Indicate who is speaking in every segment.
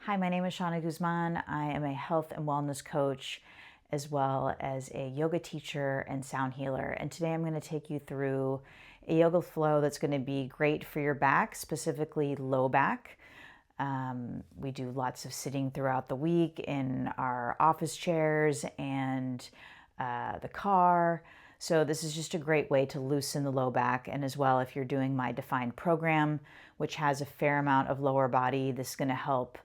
Speaker 1: Hi, my name is Shauna Guzman. I am a health and wellness coach as well as a yoga teacher and sound healer. And today I'm going to take you through a yoga flow that's going to be great for your back, specifically low back. We do lots of sitting throughout the week in our office chairs and the car. So this is just a great way to loosen the low back. And as well, if you're doing my defined program, which has a fair amount of lower body, this is going to help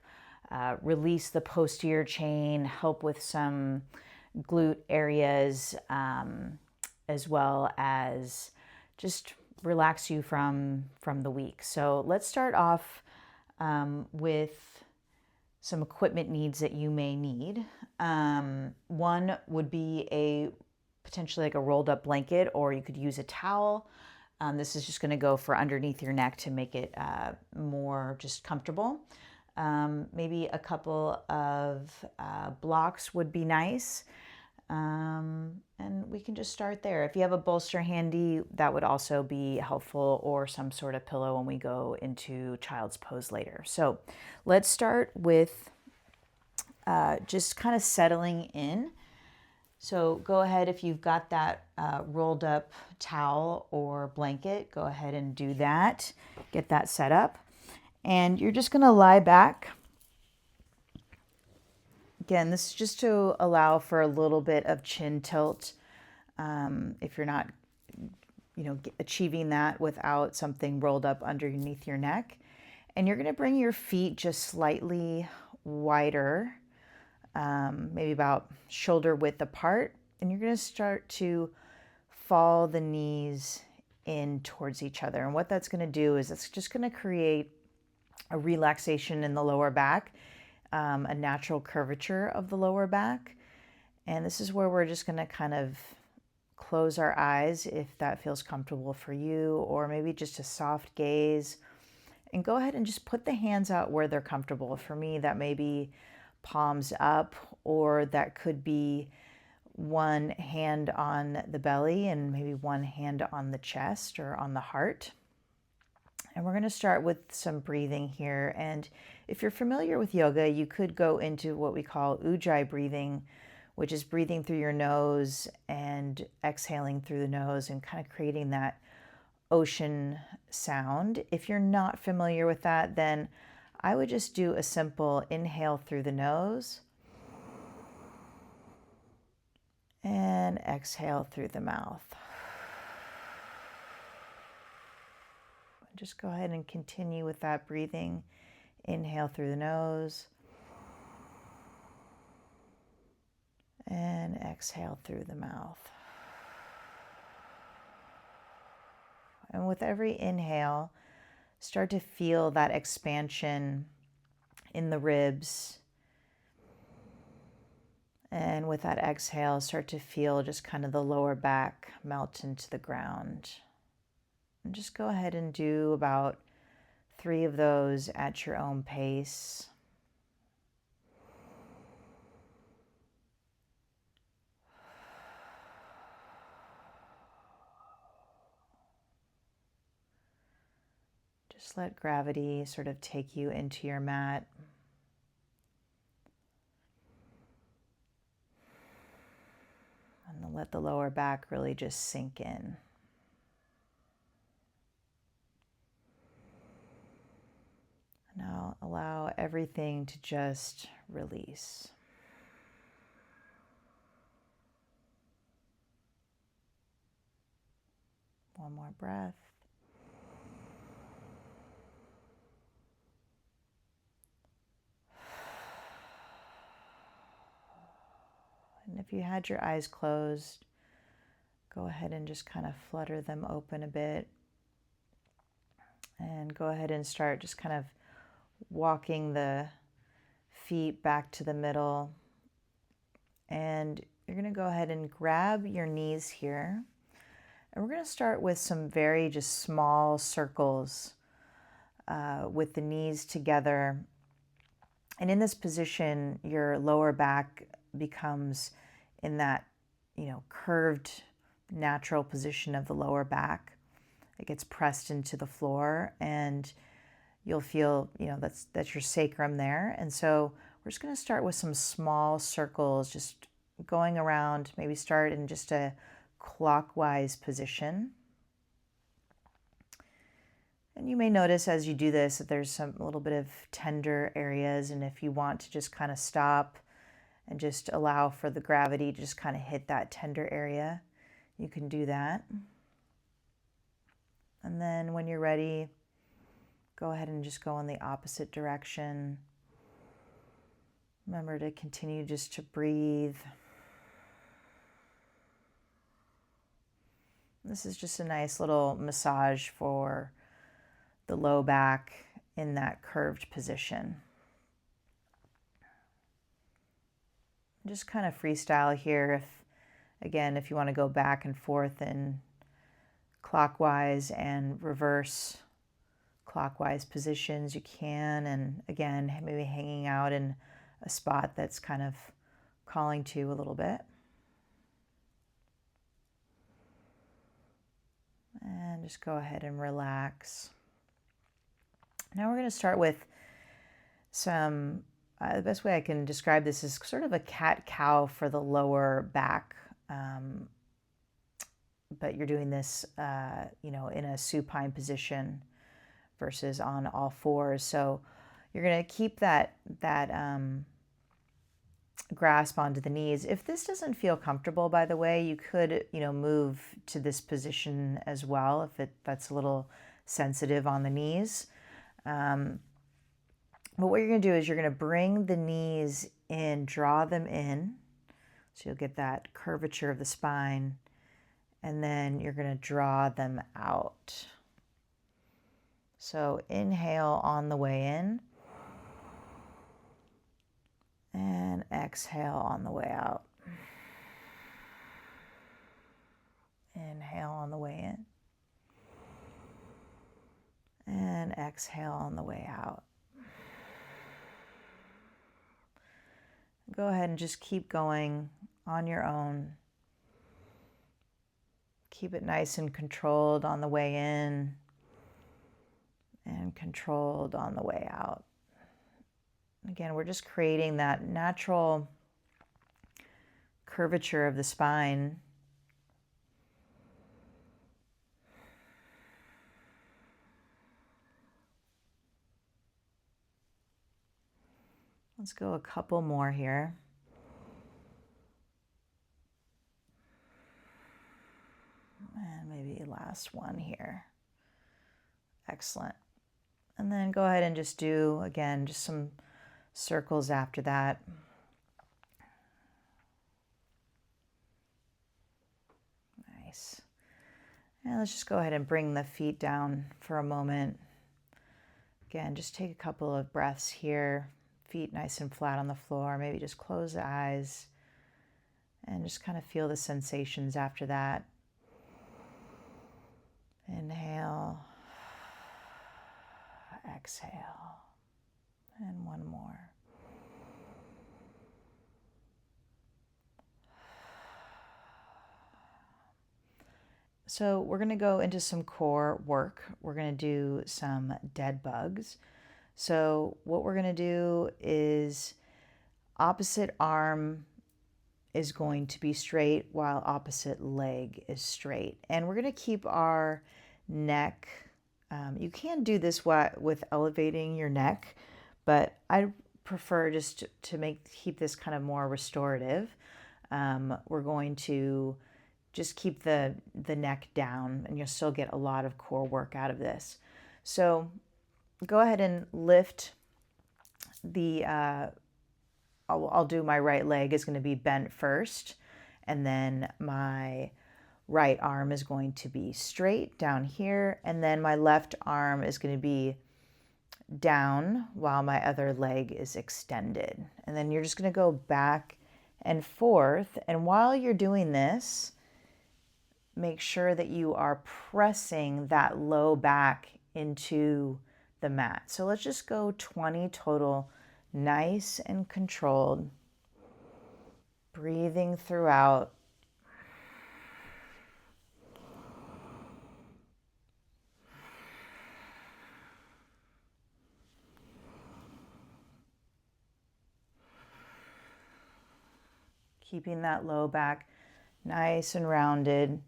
Speaker 1: release the posterior chain, help with some glute areas, as well as just relax you from the week. So let's start off with some equipment needs that you may need. One would be a potentially like a rolled up blanket, or you could use a towel. This is just going to go for underneath your neck to make it more just comfortable. Maybe a couple of blocks would be nice. And we can just start there. If you have a bolster handy, that would also be helpful, or some sort of pillow when we go into child's pose later. So let's start with just kind of settling in. So go ahead, if you've got that rolled up towel or blanket, go ahead and do that. Get that set up. And you're just going to lie back. Again, this is just to allow for a little bit of chin tilt. If you're not, achieving that without something rolled up underneath your neck. And you're going to bring your feet just slightly wider, maybe about shoulder width apart. And you're going to start to fall the knees in towards each other. And what that's going to do is it's just going to create a relaxation in the lower back, a natural curvature of the lower back. And this is where we're just going to kind of close our eyes if that feels comfortable for you, or maybe just a soft gaze. And go ahead and just put the hands out where they're comfortable. For me, that may be palms up, or that could be one hand on the belly and maybe one hand on the chest or on the heart. And we're going to start with some breathing here. And if you're familiar with yoga, you could go into what we call ujjayi breathing, which is breathing through your nose and exhaling through the nose and kind of creating that ocean sound. If you're not familiar with that, then I would just do a simple inhale through the nose and exhale through the mouth. Just go ahead and continue with that breathing. Inhale through the nose and exhale through the mouth. And with every inhale, start to feel that expansion in the ribs. And with that exhale, start to feel just kind of the lower back melt into the ground. And just go ahead and do about 3 of those at your own pace. Just let gravity sort of take you into your mat. And let the lower back really just sink in. Now allow everything to just release. One more breath. And if you had your eyes closed, go ahead and just kind of flutter them open a bit. And go ahead and start just kind of walking the feet back to the middle. And you're going to go ahead and grab your knees here. And we're going to start with some very just small circles with the knees together. And in this position, your lower back becomes in that, curved, natural position of the lower back. It gets pressed into the floor, and you'll feel, that's your sacrum there. And so we're just going to start with some small circles, just going around, maybe start in just a clockwise position. And you may notice as you do this that there's a little bit of tender areas. And if you want to just kind of stop and just allow for the gravity to just kind of hit that tender area, you can do that. And then when you're ready, go ahead and just go in the opposite direction. Remember to continue just to breathe. This is just a nice little massage for the low back in that curved position. Just kind of freestyle here. If you want to go back and forth in clockwise and reverse clockwise positions, you can. And again, maybe hanging out in a spot that's kind of calling to you a little bit. And just go ahead and relax. Now we're going to start with some, the best way I can describe this is sort of a cat-cow for the lower back. But you're doing this, in a supine position versus on all fours. So you're going to keep that grasp onto the knees. If this doesn't feel comfortable, by the way, you could, move to this position as well if that's a little sensitive on the knees. But what you're going to do is you're going to bring the knees in, draw them in, so you'll get that curvature of the spine, and then you're going to draw them out. So inhale on the way in, and exhale on the way out. Inhale on the way in, and exhale on the way out. Go ahead and just keep going on your own. Keep it nice and controlled on the way in and controlled on the way out. Again, we're just creating that natural curvature of the spine. Let's go a couple more here. And maybe last one here. Excellent. And then go ahead and just do, again, just some circles after that. Nice. And let's just go ahead and bring the feet down for a moment. Again, just take a couple of breaths here. Feet nice and flat on the floor. Maybe just close the eyes and just kind of feel the sensations after that. Inhale, exhale, and one more. So we're going to go into some core work. We're going to do some dead bugs. So what we're going to do is opposite arm is going to be straight while opposite leg is straight. And we're going to keep our neck. You can do this with elevating your neck, but I prefer just to keep this kind of more restorative. We're going to just keep the neck down, and you'll still get a lot of core work out of this. So go ahead and lift the, I'll do my right leg is going to be bent first, and then my right arm is going to be straight down here, and then my left arm is going to be down while my other leg is extended. And then you're just going to go back and forth, and while you're doing this, make sure that you are pressing that low back into the mat. So let's just go 20 total, nice and controlled, breathing throughout. keeping that low back nice and rounded.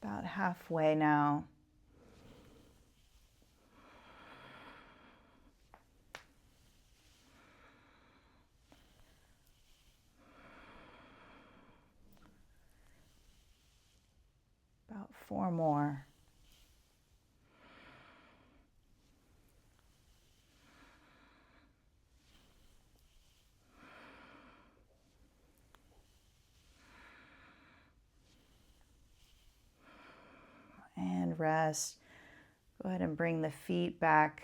Speaker 1: About halfway now. About 4 more. And rest. Go ahead and bring the feet back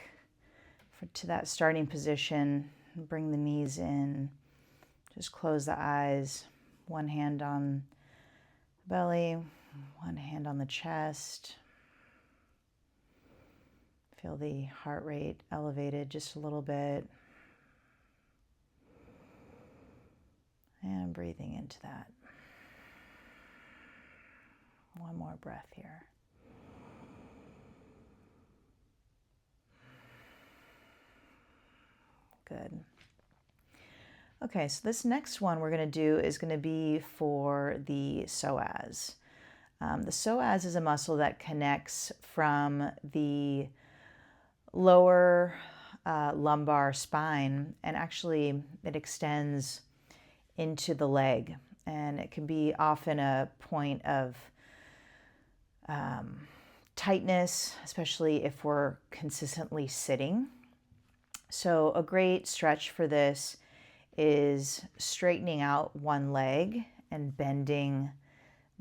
Speaker 1: to that starting position. Bring the knees in. Just close the eyes. One hand on the belly, one hand on the chest. Feel the heart rate elevated just a little bit. And breathing into that. One more breath here. Good. Okay, so this next one we're going to do is going to be for the psoas. The psoas is a muscle that connects from the lower lumbar spine, and actually it extends into the leg, and it can be often a point of tightness, especially if we're consistently sitting. So a great stretch for this is straightening out one leg and bending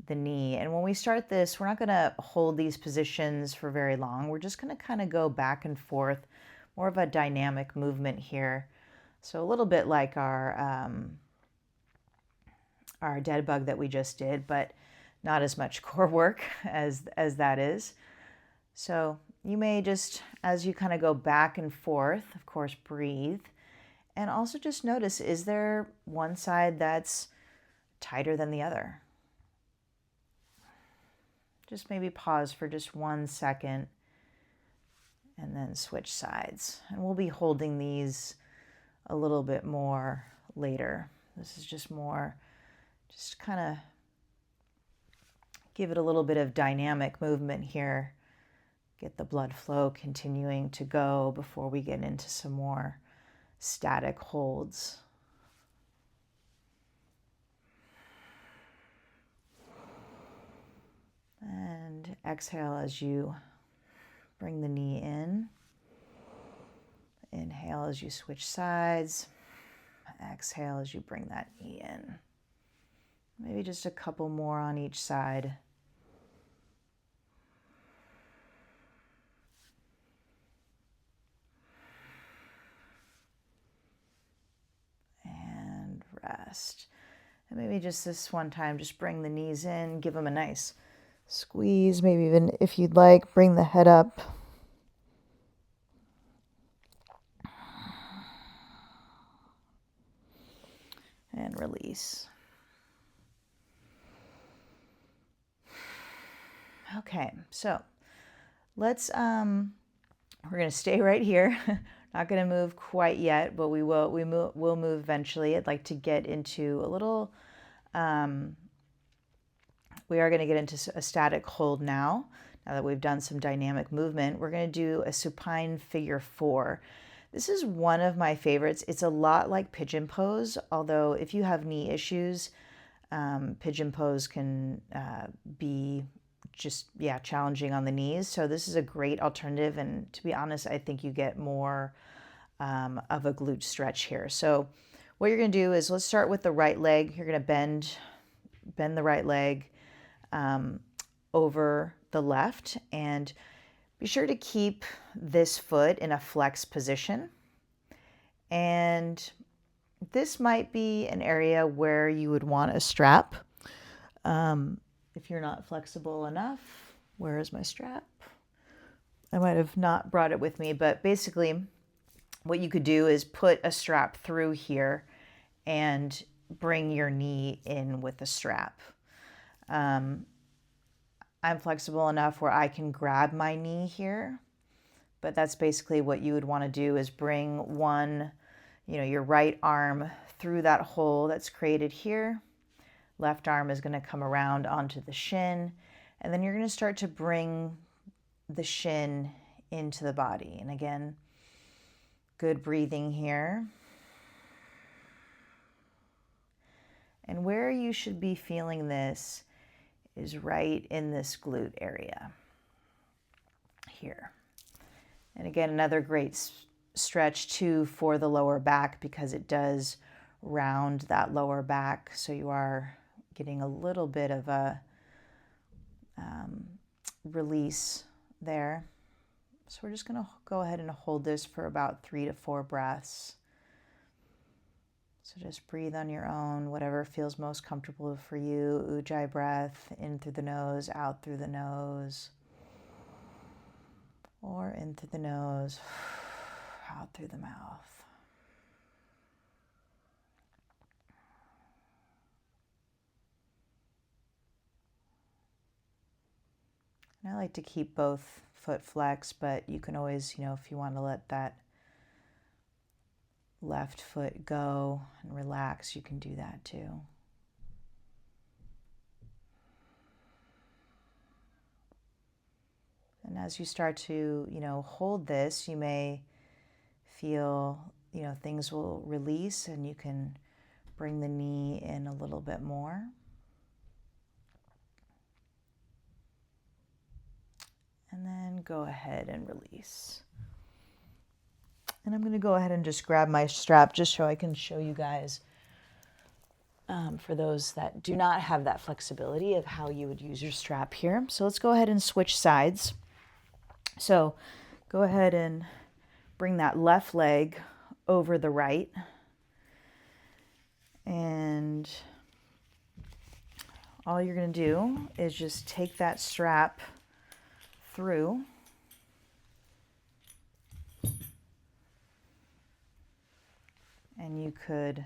Speaker 1: the knee. And when we start this, we're not going to hold these positions for very long. We're just going to kind of go back and forth, more of a dynamic movement here. So a little bit like our dead bug that we just did, but not as much core work as that is. So you may just, as you kind of go back and forth, of course, breathe. And also just notice, is there one side that's tighter than the other? Just maybe pause for just 1 second and then switch sides. And we'll be holding these a little bit more later. This is just more, just kind of give it a little bit of dynamic movement here. Get the blood flow continuing to go before we get into some more static holds. And exhale as you bring the knee in. Inhale as you switch sides. Exhale as you bring that knee in. Maybe just a couple more on each side. And rest. And maybe just this one time, just bring the knees in, give them a nice squeeze, maybe even if you'd like, bring the head up. And release. Okay, so let's, we're going to stay right here. Not going to move quite yet, but we'll move eventually. I'd like to get into a little, we are going to get into a static hold now that we've done some dynamic movement. We're going to do a supine figure 4. This is one of my favorites. It's a lot like pigeon pose, although if you have knee issues, pigeon pose can be just, challenging on the knees. So this is a great alternative. And to be honest, I think you get more of a glute stretch here. So what you're going to do is, let's start with the right leg. You're going to bend the right leg over the left, and be sure to keep this foot in a flex position. And this might be an area where you would want a strap. If you're not flexible enough, where is my strap? I might have not brought it with me, but basically what you could do is put a strap through here and bring your knee in with the strap. I'm flexible enough where I can grab my knee here, but that's basically what you would want to do, is bring your right arm through that hole that's created here. Left arm is going to come around onto the shin, and then you're going to start to bring the shin into the body. And again, good breathing here. And where you should be feeling this is right in this glute area here. And again, another great stretch too for the lower back, because it does round that lower back. So you are getting a little bit of a release there. So we're just going to go ahead and hold this for about 3 to 4 breaths. So just breathe on your own, whatever feels most comfortable for you. Ujjayi breath, in through the nose, out through the nose. Or in through the nose, out through the mouth. And I like to keep both foot flexed, but you can always, if you want to let that left foot go and relax, you can do that too. And as you start to, hold this, you may feel, things will release, and you can bring the knee in a little bit more. And then go ahead and release. And I'm going to go ahead and just grab my strap just so I can show you guys, for those that do not have that flexibility, of how you would use your strap here. So let's go ahead and switch sides. So go ahead and bring that left leg over the right. And all you're going to do is just take that strap through. And you could,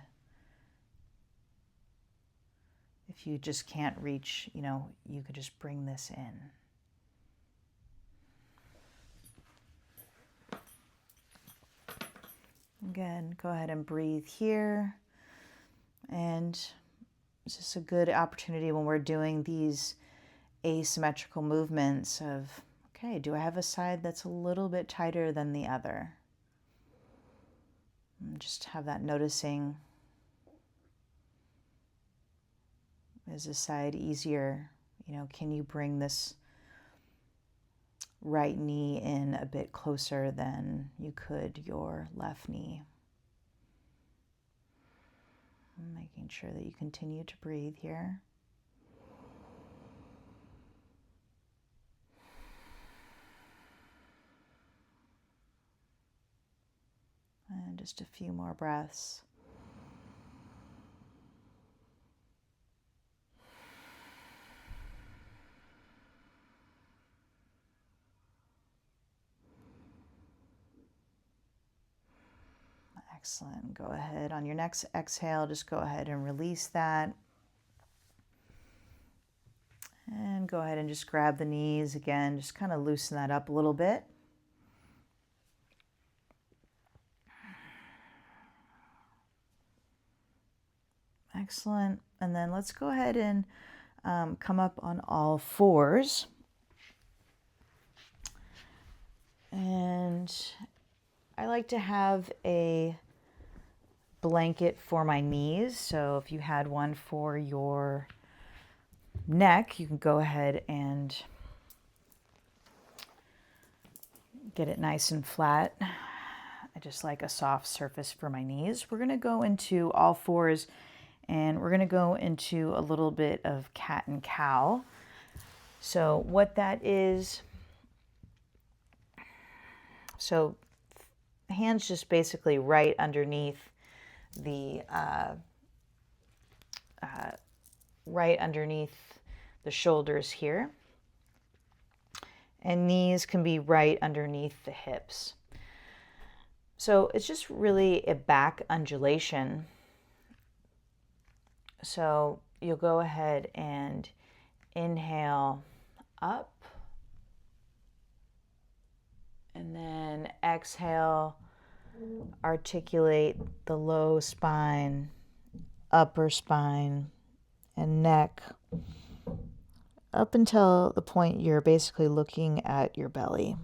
Speaker 1: if you just can't reach, you could just bring this in. Again, go ahead and breathe here. And it's just a good opportunity when we're doing these asymmetrical movements of, okay, do I have a side that's a little bit tighter than the other? And just have that noticing. Is this side easier? Can you bring this right knee in a bit closer than you could your left knee? Making sure that you continue to breathe here. And just a few more breaths. Excellent. Go ahead on your next exhale, just go ahead and release that. And go ahead and just grab the knees again, just kind of loosen that up a little bit. Excellent. And then let's go ahead and come up on all fours. And I like to have a blanket for my knees. So if you had one for your neck, you can go ahead and get it nice and flat. I just like a soft surface for my knees. We're going to go into all fours, and we're going to go into a little bit of cat and cow. So what that is, so hands just basically right underneath the shoulders here, and knees can be right underneath the hips. So it's just really a back undulation. So you'll go ahead and inhale up. And then exhale, articulate the low spine, upper spine, and neck up until the point you're basically looking at your belly.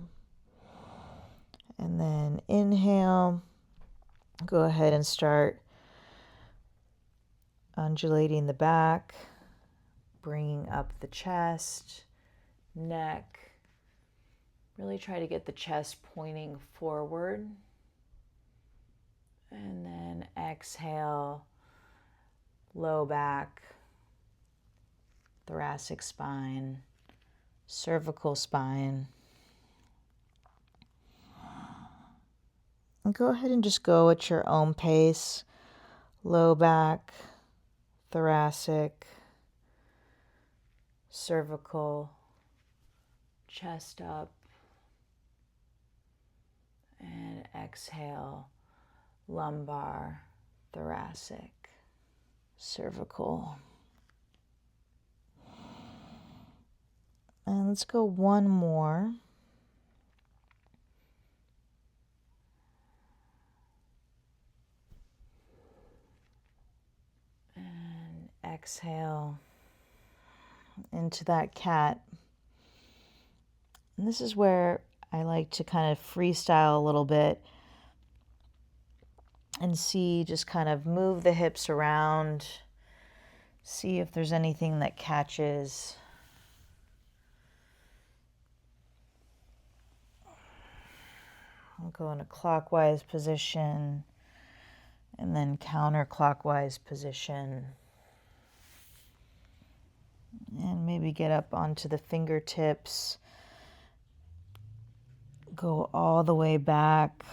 Speaker 1: And then inhale, go ahead and start undulating the back, bringing up the chest, neck. Really try to get the chest pointing forward. And then exhale, low back, thoracic spine, cervical spine. And go ahead and just go at your own pace. Low back, thoracic, cervical, chest up, and exhale, lumbar, thoracic, cervical. And let's go one more. And exhale into that cat. And this is where I like to kind of freestyle a little bit and see, just kind of move the hips around, see if there's anything that catches. I'll go in a clockwise position and then counterclockwise position. And maybe get up onto the fingertips. Go all the way back.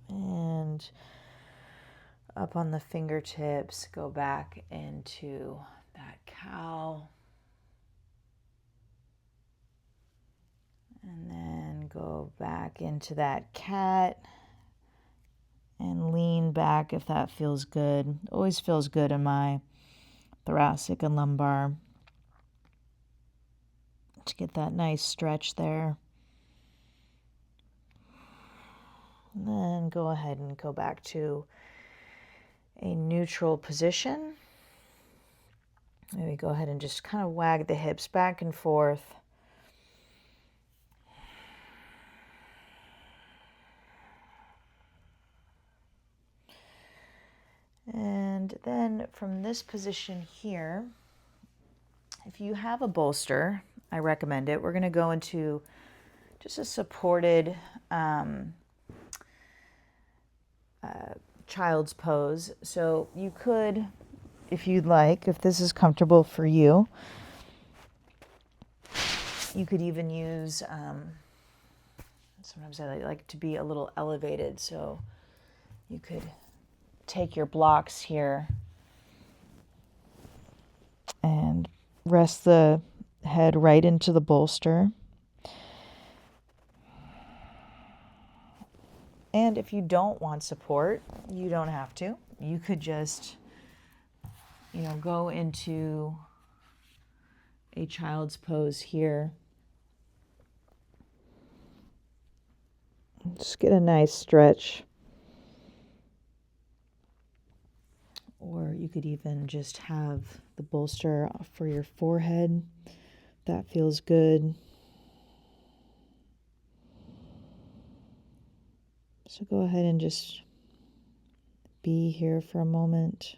Speaker 1: And up on the fingertips, go back into that cow. And then go back into that cat. And lean back if that feels good. Always feels good in my thoracic and lumbar to get that nice stretch there. And then go ahead and go back to a neutral position. Maybe go ahead and just kind of wag the hips back and forth. And then from this position here, if you have a bolster, I recommend it. We're going to go into just a supported child's pose. So you could, if you'd like, if this is comfortable for you, you could even use, sometimes I like to be a little elevated, so you could take your blocks here and rest the head right into the bolster. And if you don't want support, you don't have to. You could just, go into a child's pose here. Just get a nice stretch. Or you could even just have the bolster for your forehead. That feels good. So go ahead and just be here for a moment.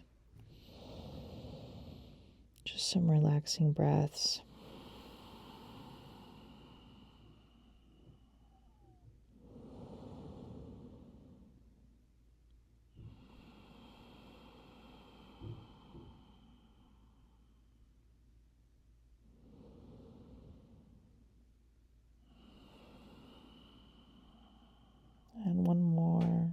Speaker 1: Just some relaxing breaths. And one more.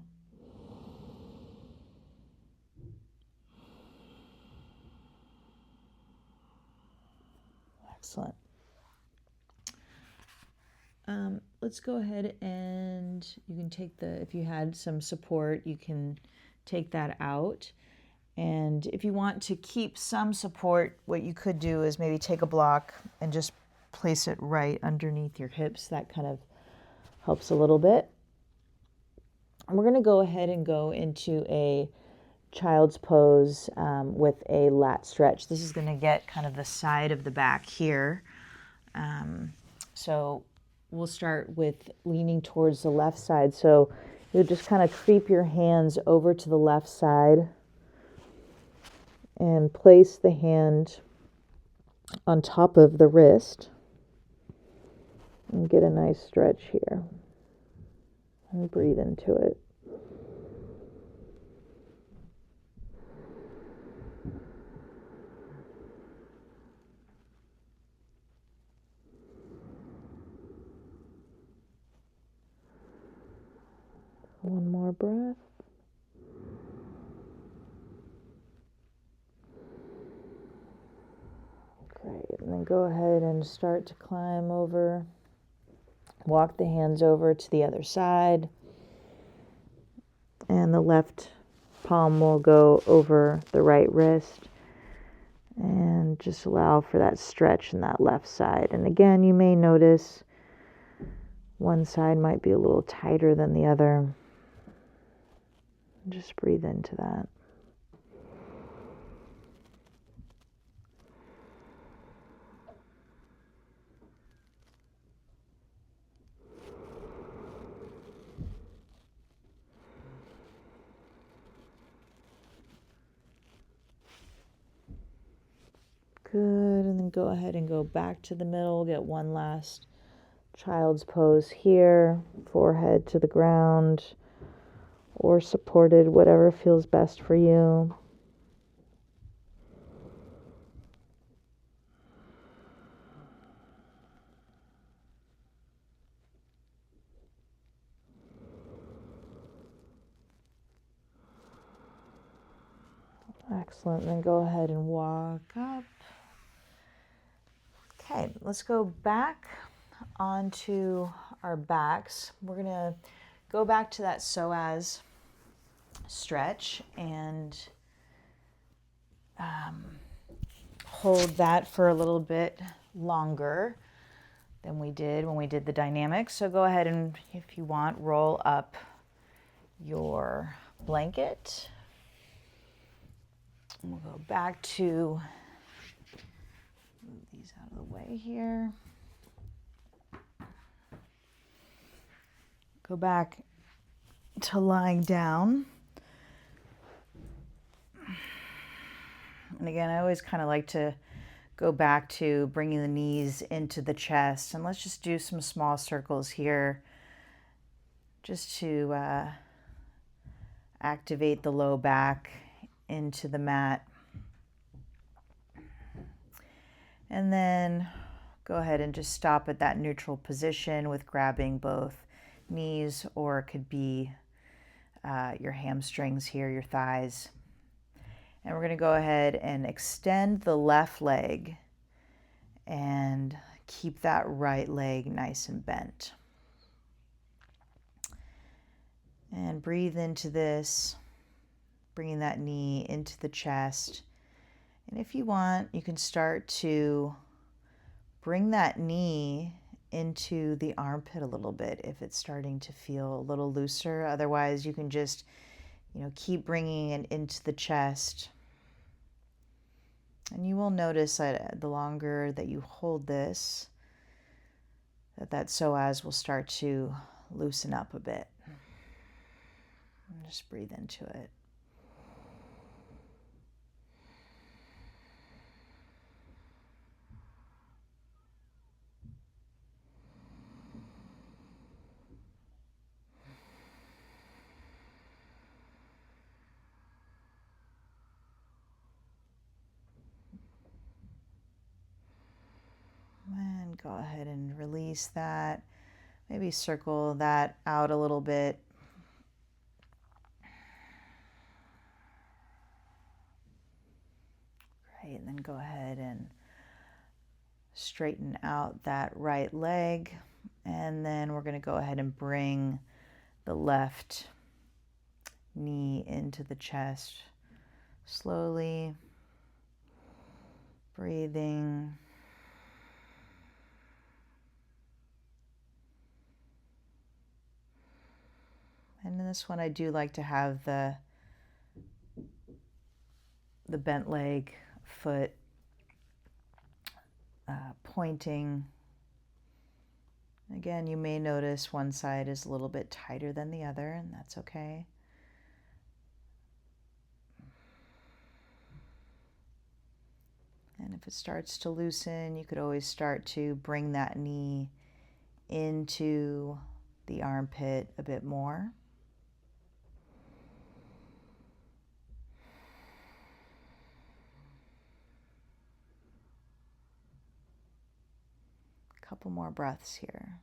Speaker 1: Excellent. Let's go ahead and you can take if you had some support, you can take that out. And if you want to keep some support, what you could do is maybe take a block and just place it right underneath your hips. That kind of helps a little bit. And we're going to go ahead and go into a child's pose with a lat stretch. This is going to get kind of the side of the back here. So we'll start with leaning towards the left side. So you'll just kind of creep your hands over to the left side and place the hand on top of the wrist and get a nice stretch here and breathe into it. One more breath. Great, and then go ahead and start to climb over. Walk the hands over to the other side. And the left palm will go over the right wrist. And just allow for that stretch in that left side. And again, you may notice one side might be a little tighter than the other. Just breathe into that. Good, and then go ahead and go back to the middle. Get one last child's pose here, forehead to the ground or supported, whatever feels best for you. Excellent, then go ahead and walk up. Okay, let's go back onto our backs. We're going to go back to that psoas stretch and hold that for a little bit longer than we did when we did the dynamics. So go ahead and, if you want, roll up your blanket. We'll go back to, move these out of the way here. Go back to lying down. And again, I always kind of like to go back to bringing the knees into the chest. And let's just do some small circles here just to activate the low back into the mat. And then go ahead and just stop at that neutral position with grabbing both knees, or it could be your hamstrings here, your thighs. And we're going to go ahead and extend the left leg and keep that right leg nice and bent. And breathe into this, bringing that knee into the chest. And if you want, you can start to bring that knee into the armpit a little bit if it's starting to feel a little looser. Otherwise, you can just, keep bringing it into the chest. And you will notice that the longer that you hold this, that psoas will start to loosen up a bit. And just breathe into it. And go ahead and release that. Maybe circle that out a little bit. Great, and then go ahead and straighten out that right leg. And then we're going to go ahead and bring the left knee into the chest. Slowly breathing. And in this one, I do like to have the bent leg, foot pointing. Again, you may notice one side is a little bit tighter than the other, and that's okay. And if it starts to loosen, you could always start to bring that knee into the armpit a bit more. A couple more breaths here.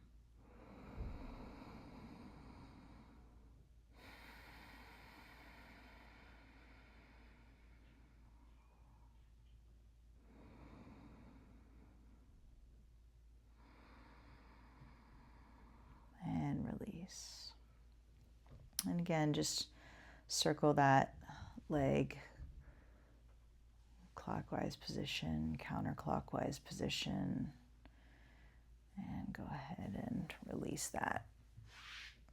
Speaker 1: And release. And again, just circle that leg, clockwise position, counterclockwise position, and go ahead and release that.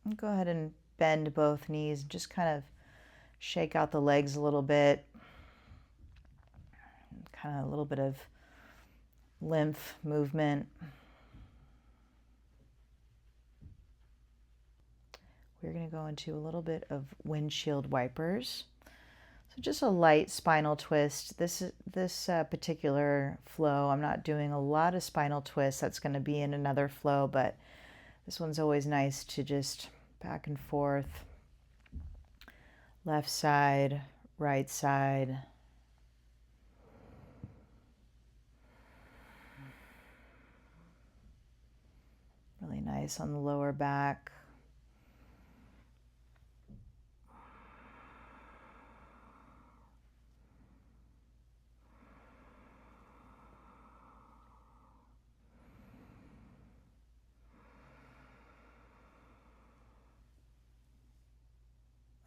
Speaker 1: And go ahead and bend both knees, just kind of shake out the legs a little bit, kind of a little bit of lymph movement. We're going to go into a little bit of windshield wipers. So just a light spinal twist. This particular flow, I'm not doing a lot of spinal twists. That's going to be in another flow, but this one's always nice to just back and forth. Left side, right side. Really nice on the lower back.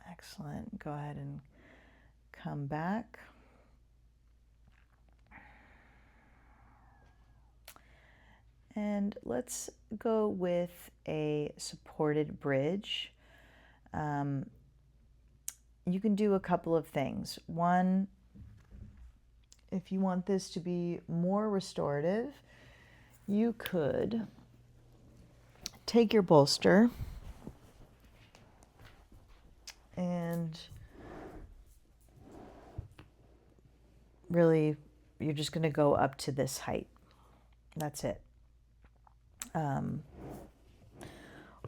Speaker 1: Excellent. Go ahead and come back. And let's go with a supported bridge. You can do a couple of things. One, if you want this to be more restorative, you could take your bolster and really you're just going to go up to this height. That's it.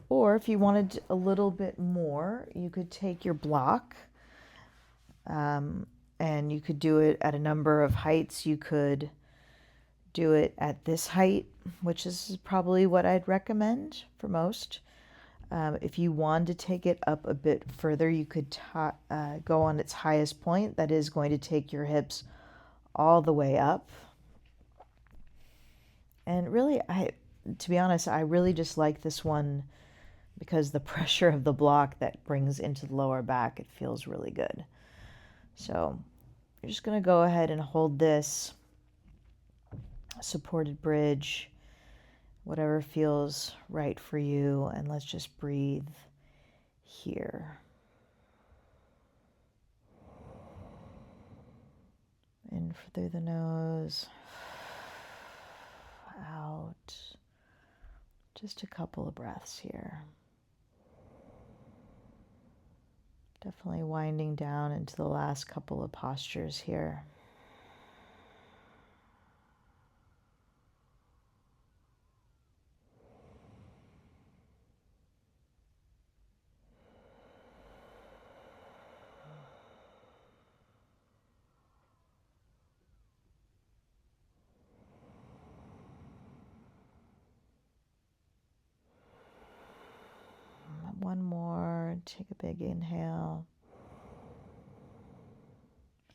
Speaker 1: Or if you wanted a little bit more, you could take your block and you could do it at a number of heights. You could do it at this height, which is probably what I'd recommend for most. If you wanted to take it up a bit further, you could go on its highest point. That is going to take your hips all the way up. And really, to be honest, I really just like this one because the pressure of the block that brings into the lower back, it feels really good. So you're just going to go ahead and hold this supported bridge, whatever feels right for you, and let's just breathe here. In through the nose, out. Just a couple of breaths here. Definitely winding down into the last couple of postures here. One more, take a big inhale.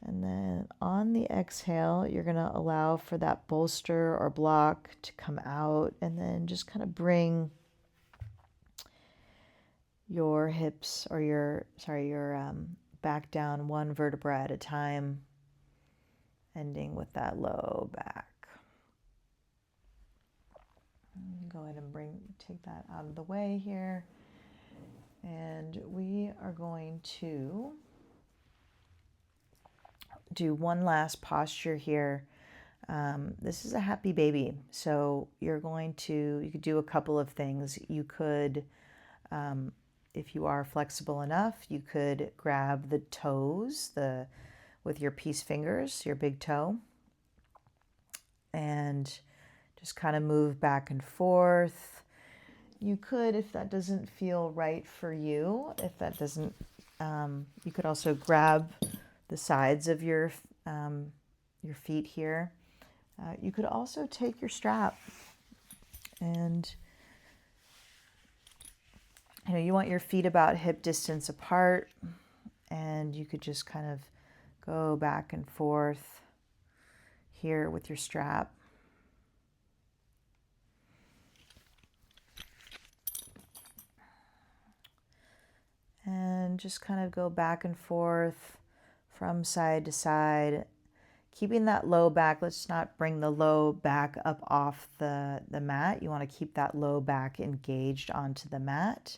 Speaker 1: And then on the exhale, you're going to allow for that bolster or block to come out, and then just kind of bring your hips or your back down one vertebra at a time, ending with that low back. Go ahead and take that out of the way here. And we are going to do one last posture here. This is a happy baby. So you could do a couple of things. You could, if you are flexible enough, you could grab the toes, with your peace fingers, your big toe, and just kind of move back and forth. You could, if that doesn't feel right for you, you could also grab the sides of your feet here. You could also take your strap, and you want your feet about hip distance apart, and you could just kind of go back and forth here with your strap. And just kind of go back and forth from side to side, keeping that low back. Let's not bring the low back up off the mat. You want to keep that low back engaged onto the mat.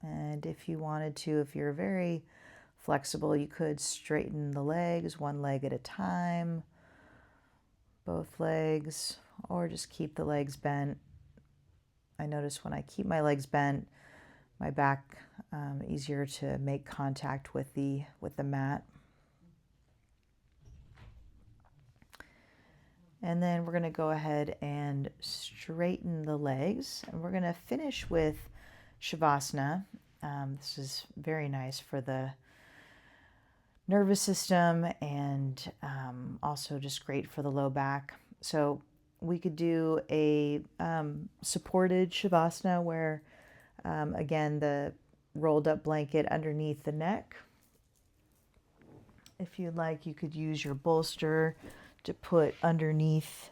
Speaker 1: And if you wanted to, if you're very flexible, you could straighten the legs, one leg at a time, both legs, or just keep the legs bent. I notice when I keep my legs bent, my back easier to make contact with the mat. And then we're going to go ahead and straighten the legs, and we're going to finish with Shavasana. This is very nice for the nervous system, and also just great for the low back. So we could do a supported Shavasana where, again, the rolled up blanket underneath the neck. If you'd like, you could use your bolster to put underneath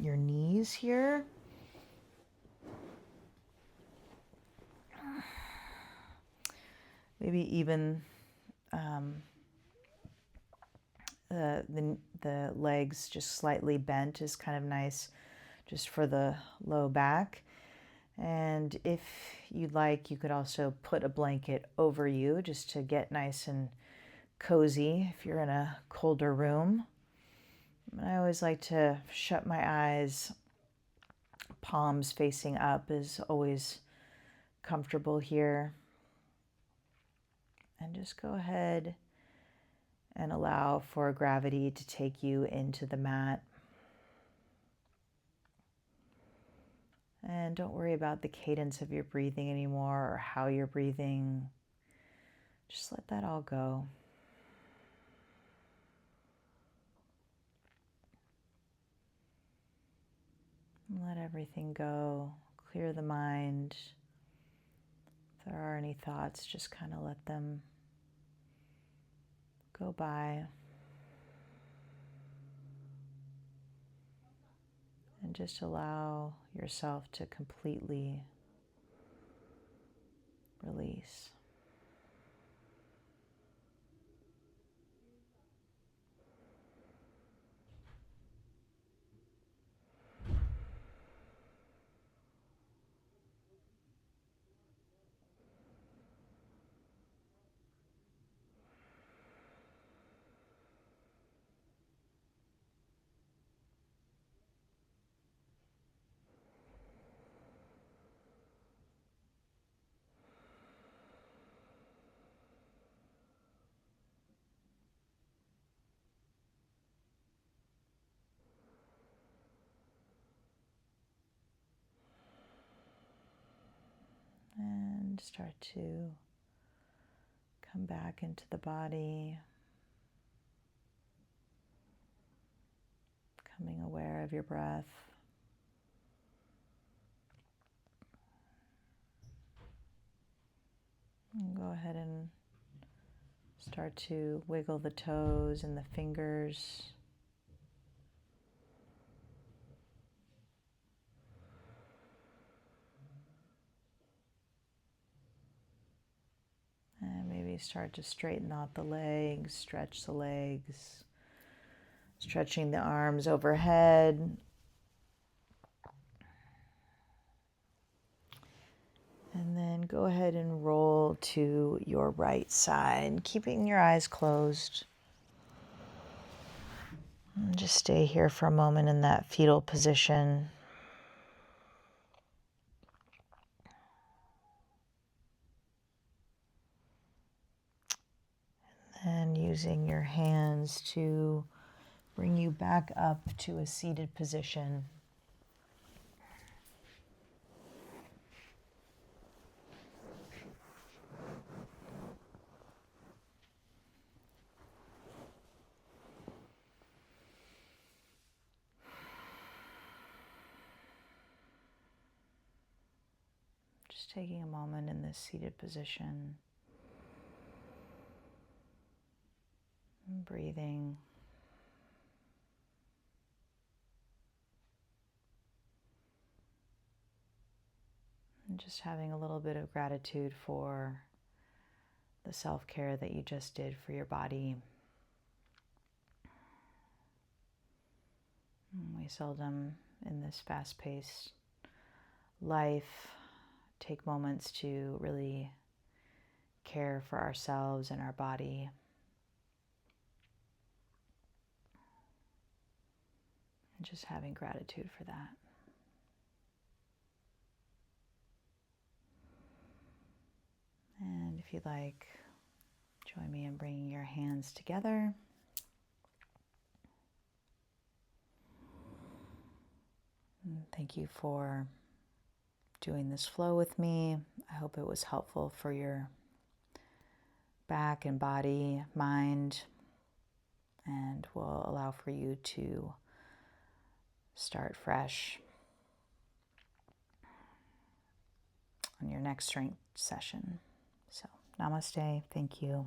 Speaker 1: your knees here. Maybe even the legs just slightly bent is kind of nice just for the low back. And if you'd like, you could also put a blanket over you just to get nice and cozy if you're in a colder room. I always like to shut my eyes. Palms facing up is always comfortable here. And just go ahead and allow for gravity to take you into the mat. And don't worry about the cadence of your breathing anymore or how you're breathing. Just let that all go. Let everything go. Clear the mind. If there are any thoughts, just kind of let them go by. And just allow yourself to completely release. And start to come back into the body, becoming aware of your breath. And go ahead and start to wiggle the toes and the fingers. start to straighten out the legs, stretch the legs, stretching the arms overhead. And then go ahead and roll to your right side, keeping your eyes closed. And just stay here for a moment in that fetal position. And using your hands to bring you back up to a seated position. Just taking a moment in this seated position. And breathing. And just having a little bit of gratitude for the self-care that you just did for your body. We seldom, in this fast-paced life, take moments to really care for ourselves and our body. And just having gratitude for that. And if you'd like, join me in bringing your hands together. And thank you for doing this flow with me. I hope it was helpful for your back and body, mind, and will allow for you to start fresh on your next strength session. So, namaste. Thank you.